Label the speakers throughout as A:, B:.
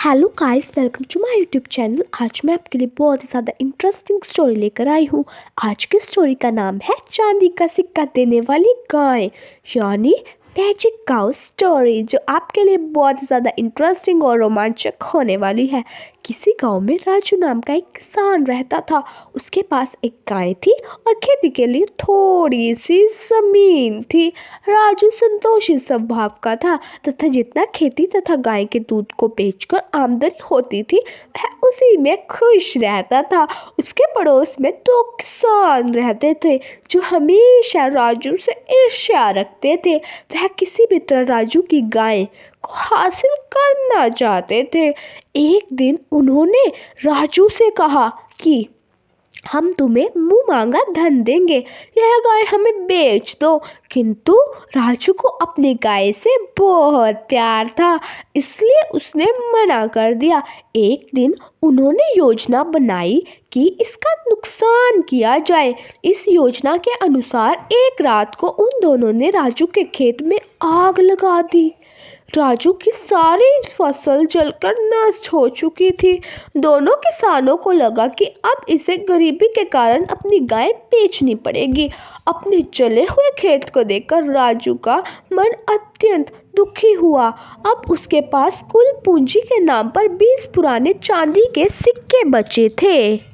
A: Hello guys, welcome to my YouTube channel. आज मैं आपके लिए बहुत ही ज़्यादा इंटरेस्टिंग स्टोरी लेकर आई हूँ। आज की स्टोरी का नाम है चांदी का सिक्का देने वाली गाय, यानी मैजिक काउ स्टोरी, जो आपके लिए बहुत ही ज़्यादा इंटरेस्टिंग और रोमांचक होने वाली है। किसी गांव में राजू नाम का एक किसान रहता था। उसके पास एक गाय थी और खेती के लिए थोड़ी सी ज़मीन थी। राजू संतोषी स्वभाव का था तथा जितना खेती तथा गाय के दूध को बेचकर आमदनी होती थी वह उसी में खुश रहता था। उसके पड़ोस में दो किसान रहते थे जो हमेशा राजू से ईर्ष्या रखते थे। वह किसी भी तरह राजू की गाय को हासिल करना चाहते थे। एक दिन उन्होंने राजू से कहा कि हम तुम्हें मुंह मांगा धन देंगे, यह गाय हमें बेच दो। किंतु राजू को अपनी गाय से बहुत प्यार था, इसलिए उसने मना कर दिया। एक दिन उन्होंने योजना बनाई कि इसका नुकसान किया जाए। इस योजना के अनुसार एक रात को उन दोनों ने राजू के खेत में आग लगा दी। राजू की सारी फसल जलकर नष्ट हो चुकी थी। दोनों किसानों को लगा कि अब इसे गरीबी के कारण अपनी गाय बेचनी पड़ेगी। अपने जले हुए खेत को देखकर राजू का मन अत्यंत दुखी हुआ। अब उसके पास कुल पूंजी के नाम पर 20 पुराने चांदी के सिक्के बचे थे,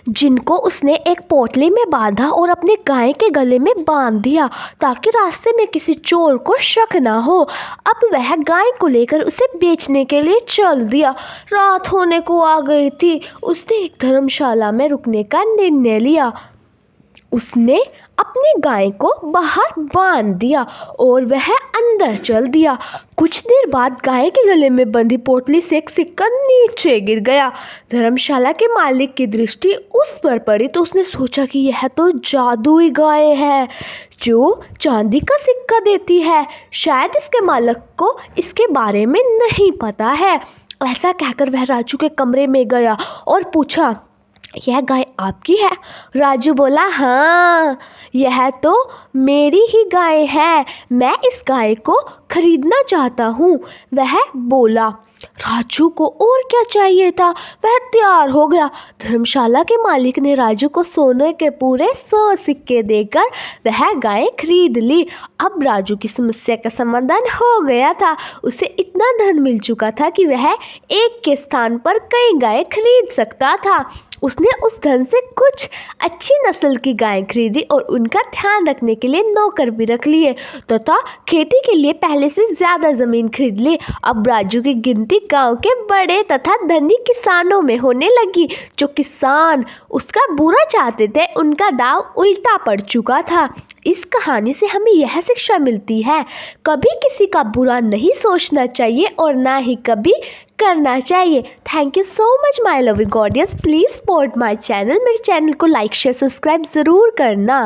A: जिनको उसने एक पोटली में बांधा और अपने गाय के गले में बांध दिया ताकि रास्ते में किसी चोर को शक ना हो। अब वह गाय को लेकर उसे बेचने के लिए चल दिया। रात होने को आ गई थी। उसने एक धर्मशाला में रुकने का निर्णय लिया। उसने अपनी गाय को बाहर बांध दिया और वह अंदर चल दिया। कुछ देर बाद गाय के गले में बंधी पोटली से एक सिक्का नीचे गिर गया। धर्मशाला के मालिक की दृष्टि उस पर पड़ी तो उसने सोचा कि यह तो जादुई गाय है जो चांदी का सिक्का देती है। शायद इसके मालिक को इसके बारे में नहीं पता है। ऐसा कहकर वह राजू के कमरे में गया और पूछा, यह गाय आपकी है? राजू बोला, हाँ, यह तो मेरी ही गाय है, मैं इस गाय को खरीदना चाहता हूँ। वह बोला। राजू को और क्या चाहिए था, वह तैयार हो गया। धर्मशाला के मालिक ने राजू को सोने के पूरे 100 सिक्के देकर वह गाय खरीद ली। अब राजू की समस्या का समाधान हो गया था। उसे इतना धन मिल चुका था कि वह एक के स्थान पर कई गाय खरीद सकता था। उसने उस धन से कुछ अच्छी नस्ल की गाय खरीदी और उनका ध्यान रखने के लिए नौकर भी रख लिए तथा खेती के लिए पहले से ज़्यादा ज़मीन खरीद ली। अब राजू की गिनती गांव के बड़े तथा धनी किसानों में होने लगी। जो किसान उसका बुरा चाहते थे उनका दाव उल्टा पड़ चुका था। इस कहानी से हमें यह शिक्षा मिलती है, कभी किसी का बुरा नहीं सोचना चाहिए और ना ही कभी करना चाहिए। Thank you so much my loving audience. Please support my channel. मेरे चैनल को लाइक शेयर सब्सक्राइब ज़रूर करना।